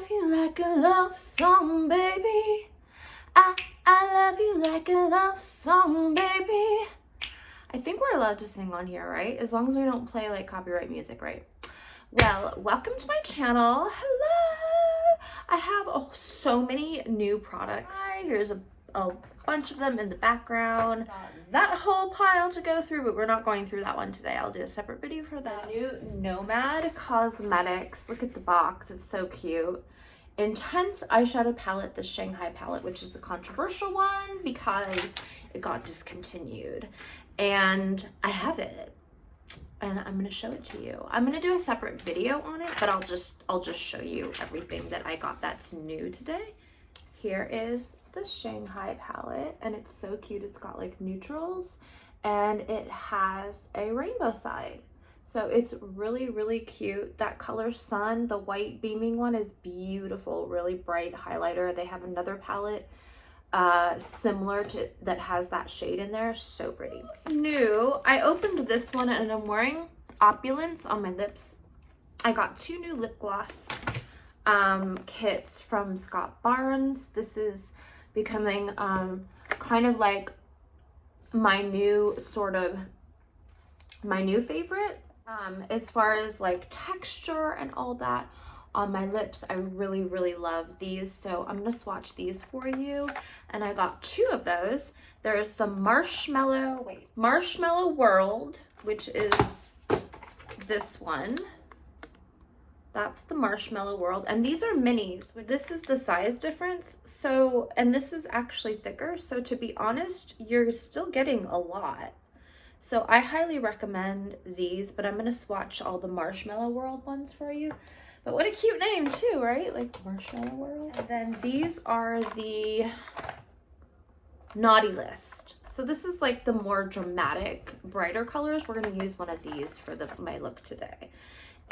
love you like a love song, baby. I love you like a love song, baby. I think we're allowed to sing on here, right? As long as we don't play like copyright music, right? Well, welcome to my channel. Hello. I have so many new products. Here's a bunch of them in the background. That whole pile to go through, but we're not going through that one today. I'll do a separate video for that. The new Nomad Cosmetics. Look at the box. It's so cute. Intense eyeshadow palette, the Shanghai palette, which is the controversial one because it got discontinued. And I have it. And I'm gonna show it to you. I'm gonna do a separate video on it, but I'll just show you everything that I got that's new today. Here is the Shanghai palette, and it's so cute. It's got like neutrals, and it has a rainbow side. So it's really, really cute. That color Sun, the white beaming one, is beautiful, really bright highlighter. They have another palette similar to that has that shade in there. So pretty. New, I opened this one and I'm wearing Opulence on my lips. I got 2 new lip gloss kits from Scott Barnes. This is becoming kind of like my new favorite as far as like texture and all that on my lips. I really, really love these, so I'm gonna swatch these for you. And I got 2 of those. There's the Marshmallow World, which is this one. That's the Marshmallow World, and these are minis. This is the size difference, so, and this is actually thicker, so to be honest, you're still getting a lot. So I highly recommend these, but I'm gonna swatch all the Marshmallow World ones for you. But what a cute name too, right? Like Marshmallow World. And then these are the Naughty List. So this is like the more dramatic, brighter colors. We're gonna use one of these for my look today.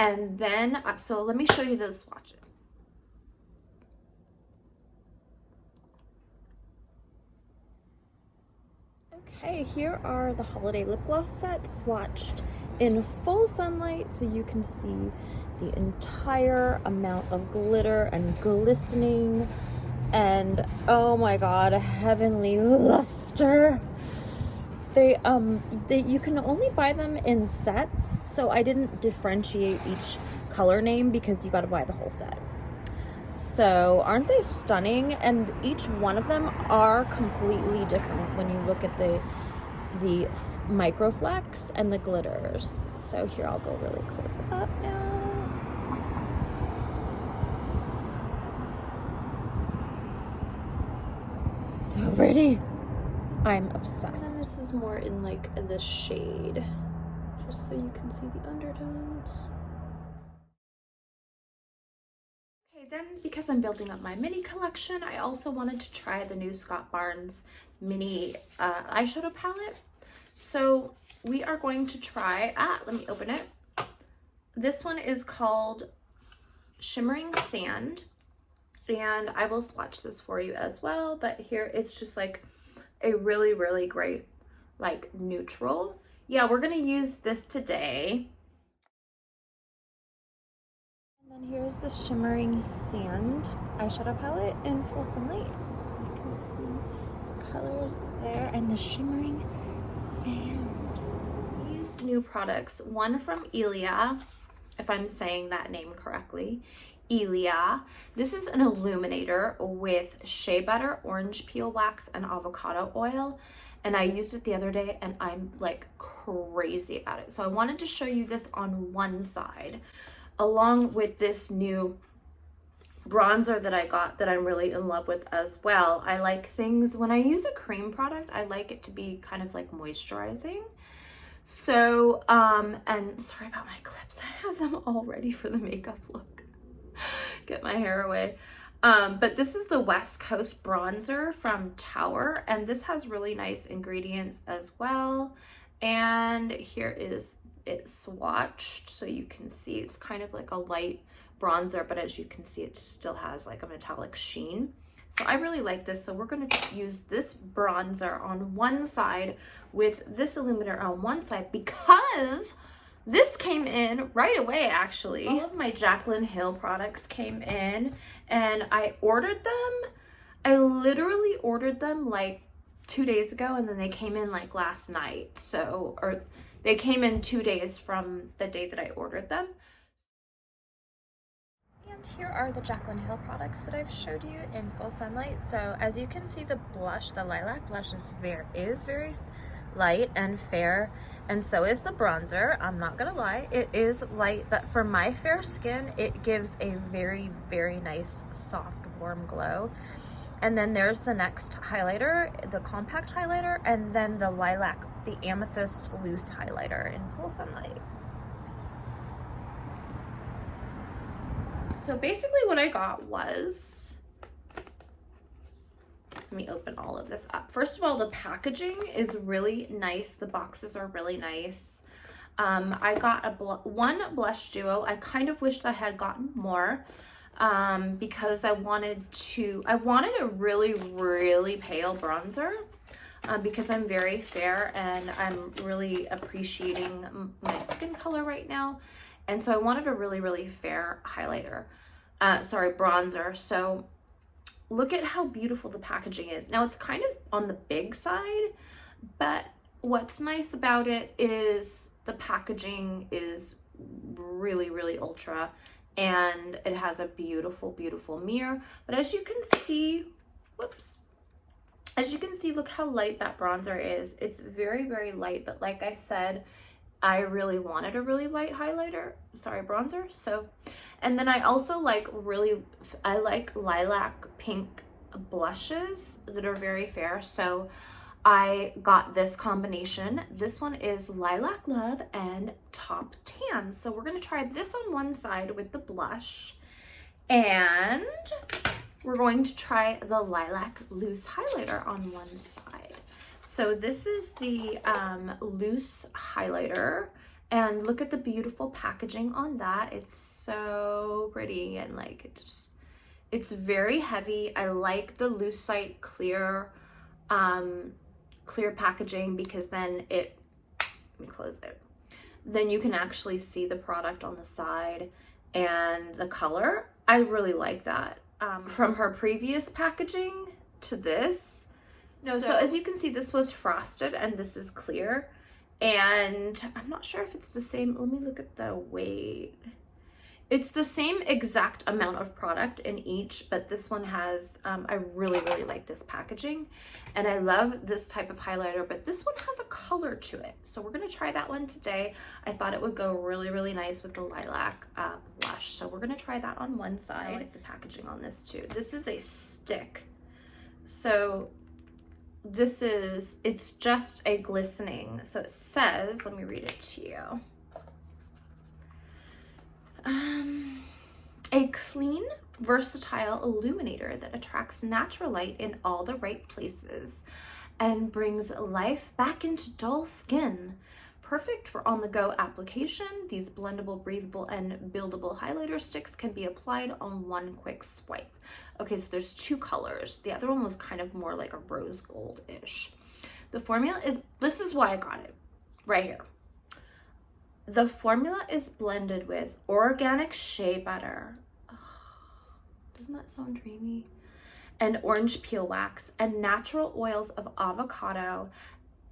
And then, so let me show you those swatches. Okay, here are the holiday lip gloss sets swatched in full sunlight so you can see the entire amount of glitter and glistening and, oh my god, heavenly luster. You can only buy them in sets, so I didn't differentiate each color name because you got to buy the whole set. So aren't they stunning? And each one of them are completely different when you look at the microflex and the glitters. So here, I'll go really close up now. So pretty. I'm obsessed. And this is more in like the shade, just so you can see the undertones. Okay, then because I'm building up my mini collection, I also wanted to try the new Scott Barnes mini eyeshadow palette. So we are going to try, let me open it. This one is called Shimmering Sand, and I will swatch this for you as well, but here it's just like a really, really great like neutral. Yeah, we're gonna use this today. And then here's the Shimmering Sand eyeshadow palette in full sunlight. You can see the colors there and the Shimmering Sand. These new products, one from Ilia, if I'm saying that name correctly, Ilia. This is an illuminator with shea butter, orange peel wax, and avocado oil. And I used it the other day and I'm like crazy about it. So I wanted to show you this on one side, along with this new bronzer that I got that I'm really in love with as well. I like things, when I use a cream product, I like it to be kind of like moisturizing. So, and sorry about my clips. I have them all ready for the makeup look. Get my hair away. But this is the West Coast bronzer from Tower, and this has really nice ingredients as well. And here is it swatched, so you can see it's kind of like a light bronzer, but as you can see, it still has like a metallic sheen. So I really like this. So we're going to use this bronzer on one side with this illuminator on one side, because This came in right away, actually. All of my Jaclyn Hill products came in, and I ordered them. I literally ordered them like 2 days ago, and then they came in like last night. So, or they came in 2 days from the day that I ordered them. And here are the Jaclyn Hill products that I've showed you in full sunlight. So as you can see, the blush, the lilac blush is very light and fair, and so is the bronzer. I'm not gonna lie, it is light, but for my fair skin, it gives a very nice, soft, warm glow. And then there's the next highlighter, the compact highlighter, and then the lilac, the amethyst loose highlighter in full sunlight. So basically what I got was, let me open all of this up. First of all, the packaging is really nice. The boxes are really nice. I got one blush duo. I kind of wished I had gotten more. Because I wanted a really pale bronzer, because I'm very fair and I'm really appreciating my skin color right now. And so I wanted a really fair highlighter, bronzer. So look at how beautiful the packaging is. Now it's kind of on the big side, but what's nice about it is the packaging is really ultra. And it has a beautiful mirror. But as you can see, look how light that bronzer is. It's very light, but like I said, I really wanted a really light bronzer. So, and then I also I like lilac pink blushes that are very fair. So I got this combination. This one is Lilac Love and Top Tan. So we're going to try this on one side with the blush, and we're going to try the Lilac Loose Highlighter on one side. So this is the loose highlighter, and look at the beautiful packaging on that. It's so pretty, and like it's very heavy. I like the Lucite clear packaging, because then let me close it, then you can actually see the product on the side and the color. I really like that. From her previous packaging to this, so as you can see, this was frosted and this is clear, and I'm not sure if it's the same. Let me look at the weight. It's the same exact amount of product in each, but this one has, I really like this packaging, and I love this type of highlighter, but this one has a color to it. So we're gonna try that one today. I thought it would go really nice with the lilac blush. So we're gonna try that on one side. I like the packaging on this too. This is a stick. So it's just a glistening. So it says, let me read it to you. A clean, versatile illuminator that attracts natural light in all the right places and brings life back into dull skin. Perfect for on-the-go application, these blendable, breathable, and buildable highlighter sticks can be applied on one quick swipe. Okay, so there's two colors. The other one was kind of more like a rose gold-ish. The formula is, this is why I got it, right here. The formula is blended with organic shea butter. Oh, doesn't that sound dreamy? And orange peel wax and natural oils of avocado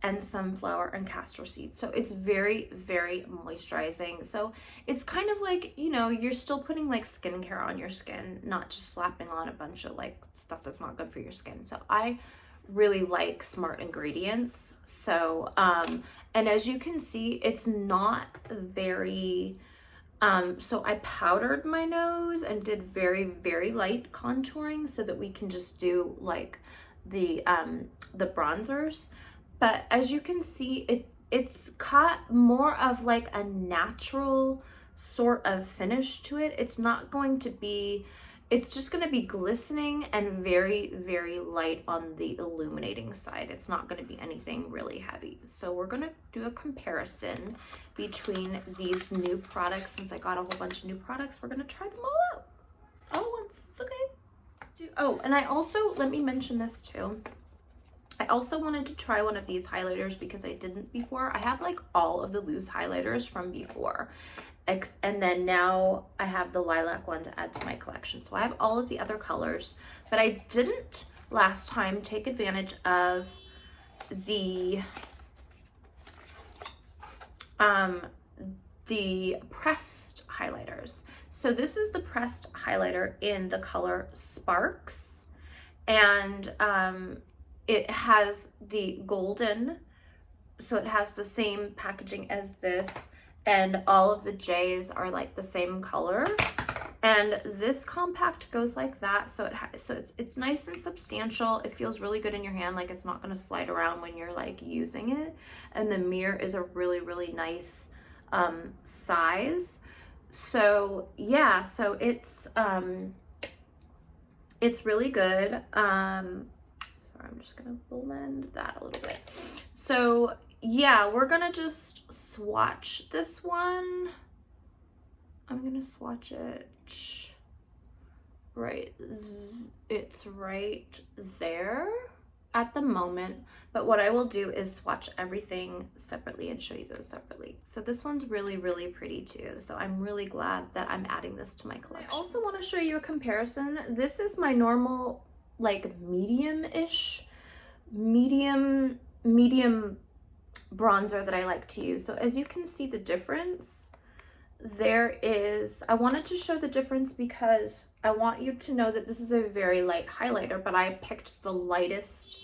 and sunflower and castor seeds. So it's very moisturizing. So it's kind of like, you know, you're still putting like skincare on your skin, not just slapping on a bunch of like stuff that's not good for your skin. So I really like smart ingredients. So and as you can see, it's not very so I powdered my nose and did very light contouring so that we can just do like the bronzers. But as you can see, it's got more of like a natural sort of finish to it. It's not going to be, it's just going to be glistening and very light on the illuminating side. It's not going to be anything really heavy. So we're going to do a comparison between these new products. Since I got a whole bunch of new products, we're going to try them all out all at once. It's okay. Oh, and I also, let me mention this too. I I also wanted to try one of these highlighters because I didn't before. I have like all of the loose highlighters from before. And then now I have the lilac one to add to my collection. So I have all of the other colors, but I didn't last time take advantage of the pressed highlighters. So this is the pressed highlighter in the color Sparks, and it has the golden, so it has the same packaging as this, and all of the J's are like the same color, and this compact goes like that. So it's nice and substantial. It feels really good in your hand, like it's not going to slide around when you're like using it. And the mirror is a really nice size. So yeah, so it's really good. So I'm just gonna blend that a little bit. So yeah, we're gonna just swatch this one. I'm gonna swatch it right, it's right there at the moment, but what I will do is swatch everything separately and show you those separately. So this one's really pretty too, so I'm really glad that I'm adding this to my collection. I also want to show you a comparison. This is my normal like medium-ish, medium bronzer that I like to use. So as you can see the difference, there is, I wanted to show the difference because I want you to know that this is a very light highlighter, but I picked the lightest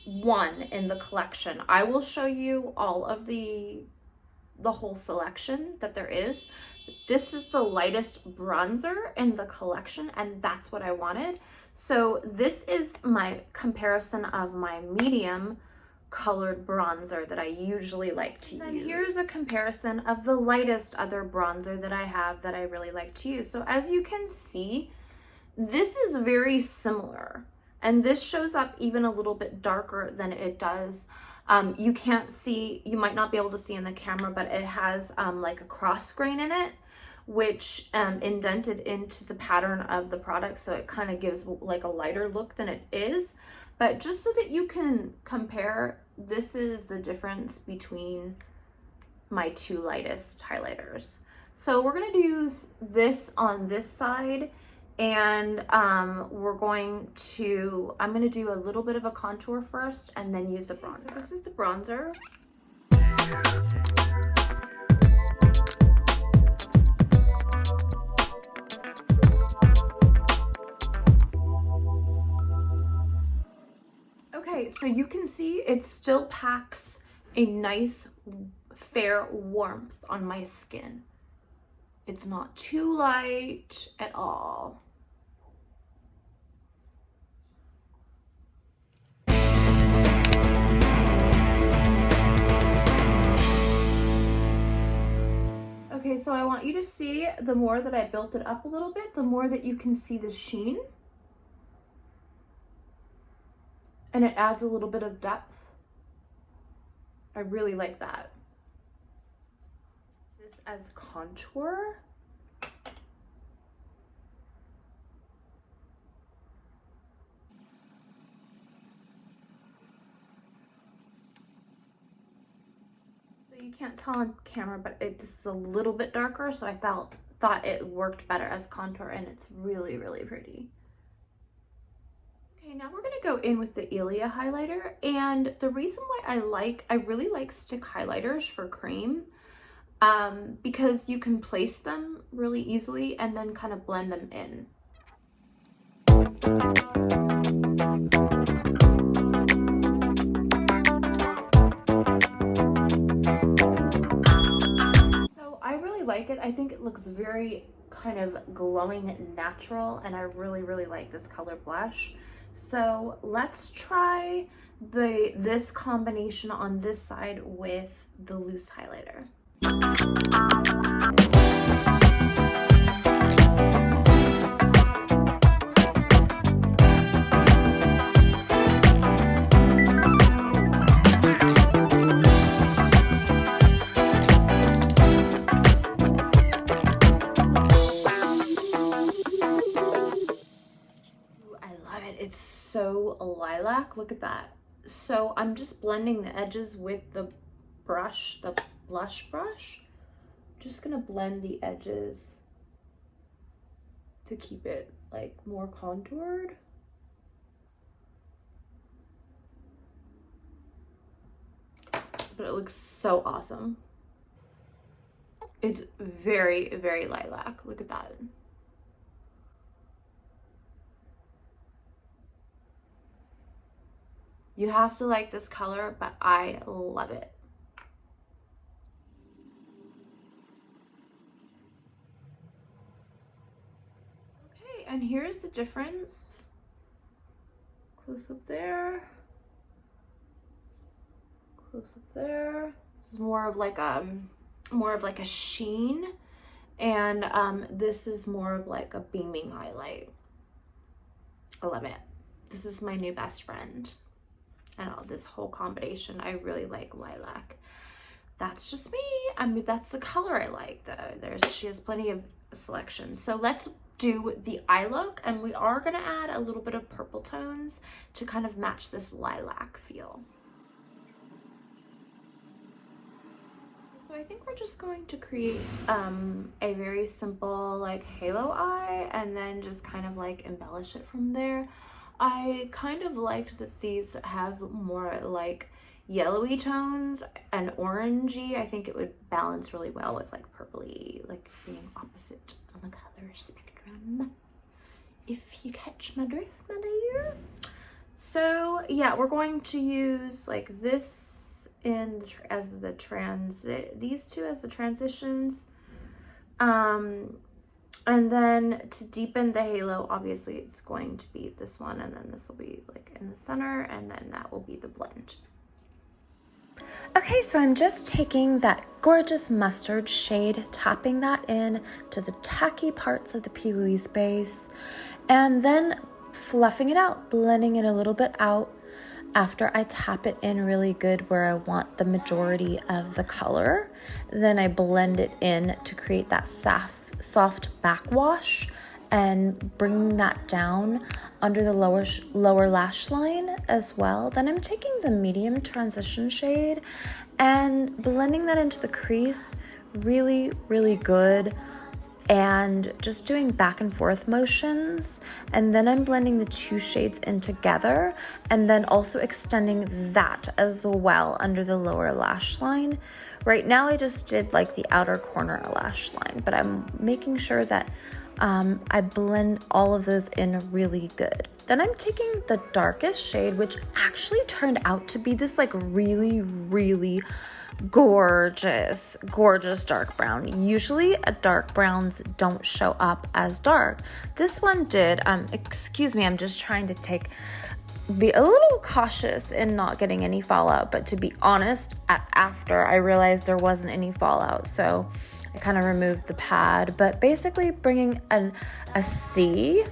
one in the collection. I will show you all of the whole selection that there is. This is the lightest bronzer in the collection, and that's what I wanted. So this is my comparison of my medium colored bronzer that I usually like to use. And here's a comparison of the lightest other bronzer that I have that I really like to use. So as you can see, this is very similar, and this shows up even a little bit darker than it does. You can't see, you might not be able to see in the camera, but it has like a cross grain in it, which indented into the pattern of the product, so it kind of gives like a lighter look than it is. But just so that you can compare, this is the difference between my two lightest highlighters. So we're going to use this on this side, and I'm going to do a little bit of a contour first and then use the bronzer. So this is the bronzer. Okay, so you can see it still packs a nice fair warmth on my skin. It's not too light at all. Okay, so I want you to see, the more that I built it up a little bit, the more that you can see the sheen. And it adds a little bit of depth. I really like that. This as contour. So you can't tell on camera, but this is a little bit darker, so I thought it worked better as contour, and it's really pretty. Okay, now we're gonna go in with the Ilia highlighter, and the reason why I really like stick highlighters for cream, because you can place them really easily and then kind of blend them in. So I really like it. I think it looks very kind of glowing natural, and I really like this color blush. So let's try this combination on this side with the loose highlighter. It's so lilac. Look at that. So I'm just blending the edges with the brush, the blush brush. Just gonna blend the edges to keep it like more contoured. But it looks so awesome. It's very, very lilac. Look at that. You have to like this color, but I love it. Okay, and here's the difference. Close up there. Close up there. This is more of like a sheen, and this is more of like a beaming highlight. I love it. This is my new best friend. And this whole combination, I really like lilac. That's just me. I mean, that's the color I like though. She has plenty of selection. So let's do the eye look, and we are gonna add a little bit of purple tones to kind of match this lilac feel. So I think we're just going to create a very simple like halo eye, and then just kind of like embellish it from there. I kind of liked that these have more like yellowy tones and orangey. I think it would balance really well with like purpley, like being opposite on the color spectrum, if you catch my drift, my dear. So yeah, we're going to use like this as the these two as the transitions. And then to deepen the halo, obviously it's going to be this one, and then this will be like in the center, and then that will be the blend. Okay, so I'm just taking that gorgeous mustard shade, tapping that in to the tacky parts of the P. Louise base, and then fluffing it out, blending it a little bit out after I tap it in really good where I want the majority of the color. Then I blend it in to create that soft backwash and bringing that down under the lower lash line as well. Then I'm taking the medium transition shade and blending that into the crease really, really good, and just doing back and forth motions. And then I'm blending the two shades in together, and then also extending that as well under the lower lash line. Right now I just did like the outer corner lash line, but I'm making sure that I blend all of those in really good. Then I'm taking the darkest shade, which actually turned out to be this like really, really gorgeous dark brown. Usually dark browns don't show up as dark. This one did. Excuse me, I'm just trying to be a little cautious in not getting any fallout, but to be honest, after I realized there wasn't any fallout, so I kind of removed the pad. But basically bringing a C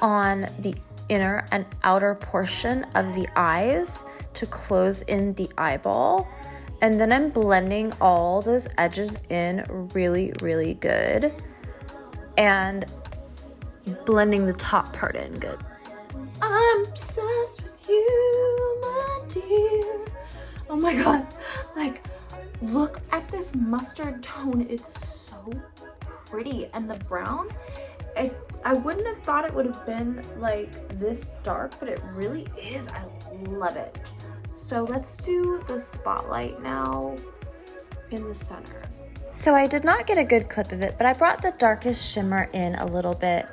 on the inner and outer portion of the eyes to close in the eyeball, and then I'm blending all those edges in really, really good, and blending the top part in good. I'm obsessed with you, my dear. Oh my god, like, look at this mustard tone. It's so pretty. And the brown, I wouldn't have thought it would have been like this dark, but it really is. I love it. So let's do the spotlight now in the center. So I did not get a good clip of it, but I brought the darkest shimmer in a little bit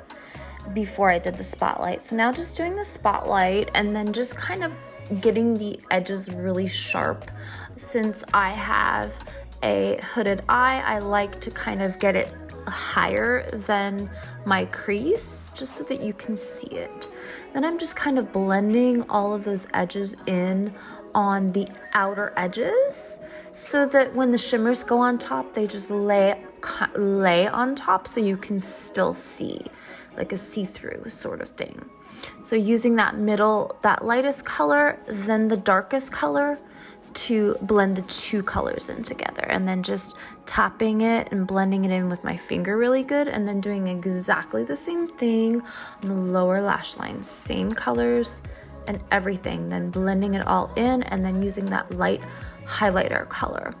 before I did the spotlight. So now just doing the spotlight and then just kind of getting the edges really sharp. Since I have a hooded eye, I like to kind of get it higher than my crease just so that you can see it. Then I'm just kind of blending all of those edges in on the outer edges so that when the shimmers go on top, they just lay on top so you can still see, like a see-through sort of thing. So using that lightest color, then the darkest color to blend the two colors in together, and then just tapping it and blending it in with my finger really good, and then doing exactly the same thing on the lower lash line. Same colors, and everything, then blending it all in and then using that light highlighter color.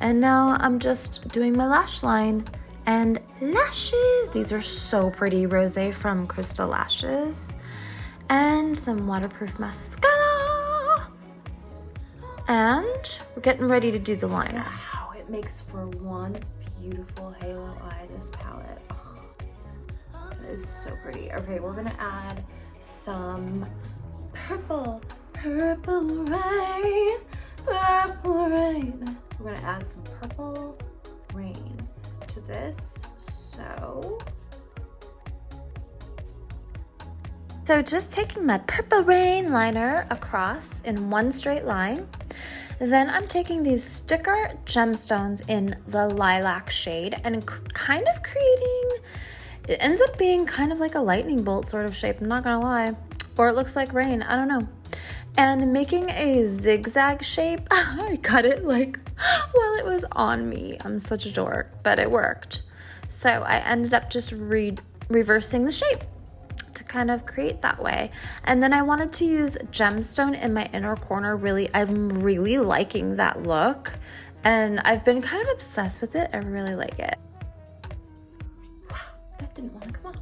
And now I'm just doing my lash line and lashes. These are so pretty, Rosé from Crystal Lashes. And some waterproof mascara. And we're getting ready to do the liner. Wow, it makes for one beautiful halo eye, this palette. Oh, it is so pretty. Okay, we're gonna add some purple rain, purple rain. We're gonna add some purple rain to this, So just taking my purple rain liner across in one straight line. Then I'm taking these sticker gemstones in the lilac shade and kind of creating, it ends up being kind of like a lightning bolt sort of shape, I'm not gonna lie. Or it looks like rain, I don't know. And making a zigzag shape, I cut it like while it was on me. I'm such a dork, but it worked. So I ended up just reversing the shape to kind of create that way. And then I wanted to use gemstone in my inner corner. I'm really liking that look. And I've been kind of obsessed with it. I really like it. Wow, that didn't want to come off.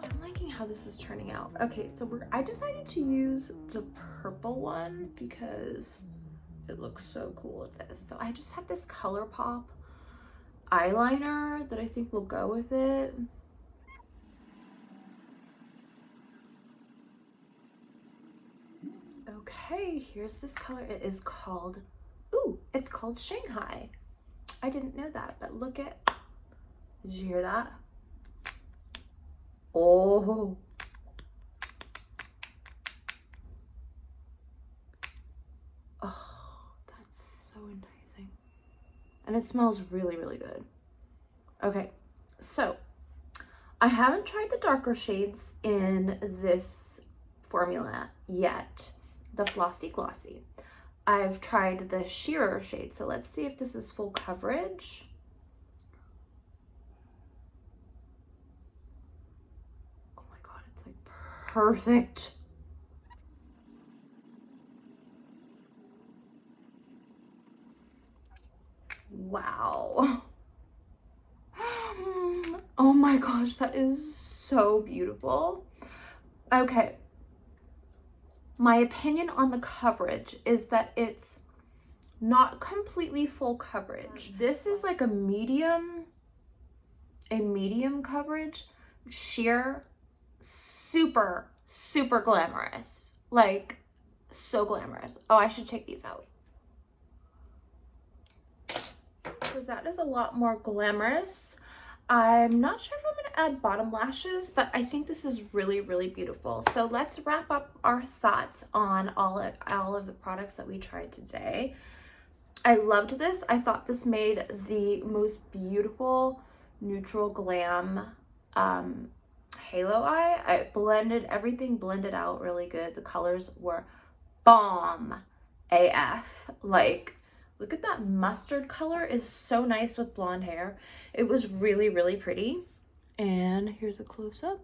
I'm liking how this is turning out. Okay, so I decided to use the purple one because it looks so cool with this. So I just have this ColourPop eyeliner that I think will go with it. Okay, here's this color. It is called, it's called Shanghai. I didn't know that, but look at, did you hear that? Oh. Oh, that's so enticing. And it smells really, really good. Okay, so I haven't tried the darker shades in this formula yet. The Flossy Glossy. I've tried the sheerer shade, so let's see if this is full coverage. Oh my god, it's like perfect. Wow. Oh my gosh, that is so beautiful. Okay. My opinion on the coverage is that it's not completely full coverage. This is like a medium coverage. Sheer, super, super glamorous. Like, so glamorous. Oh, I should take these out. So that is a lot more glamorous. I'm not sure if I'm going to add bottom lashes, but I think this is really, really beautiful. So let's wrap up our thoughts on all of the products that we tried today. I loved this. I thought this made the most beautiful neutral glam halo eye. Everything blended out really good. The colors were bomb AF. Like, look at that mustard color, is so nice with blonde hair. It was really, really pretty. And here's a close-up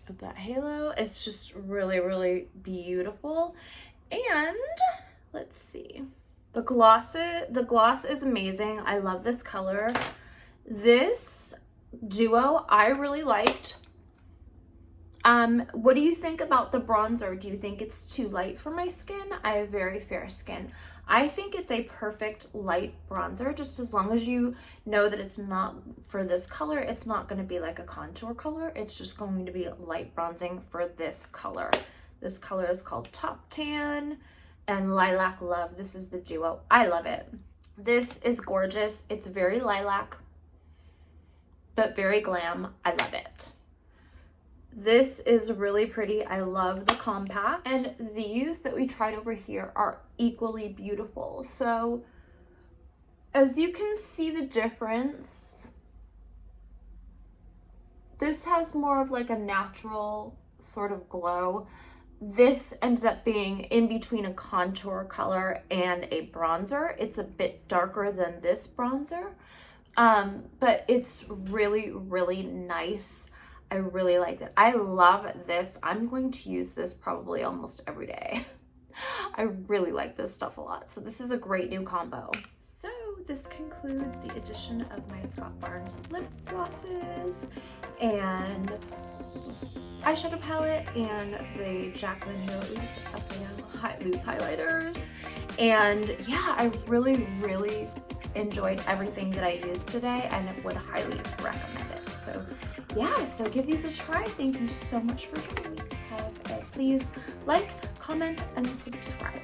of that halo. It's just really, really beautiful. And let's see. The gloss is amazing. I love this color. This duo I really liked. What do you think about the bronzer? Do you think it's too light for my skin? I have very fair skin. I think it's a perfect light bronzer, just as long as you know that it's not, for this color, it's not going to be like a contour color. It's just going to be light bronzing for this color. This color is called Top Tan and Lilac Love. This is the duo. I love it. This is gorgeous. It's very lilac, but very glam. I love it. This is really pretty. I love the compact. And these that we tried over here are equally beautiful. So as you can see the difference, this has more of like a natural sort of glow. this ended up being in between a contour color and a bronzer. It's a bit darker than this bronzer, but it's really, really nice. I really like it. I love this. I'm going to use this probably almost every day. I really like this stuff a lot. So this is a great new combo. So this concludes the addition of my Scott Barnes lip glosses and eyeshadow palette and the Jaclyn Hill loose highlighters. And yeah, I really, really enjoyed everything that I used today and would highly recommend it. So yeah, so give these a try. Thank you so much for joining me. Please like, comment, and subscribe.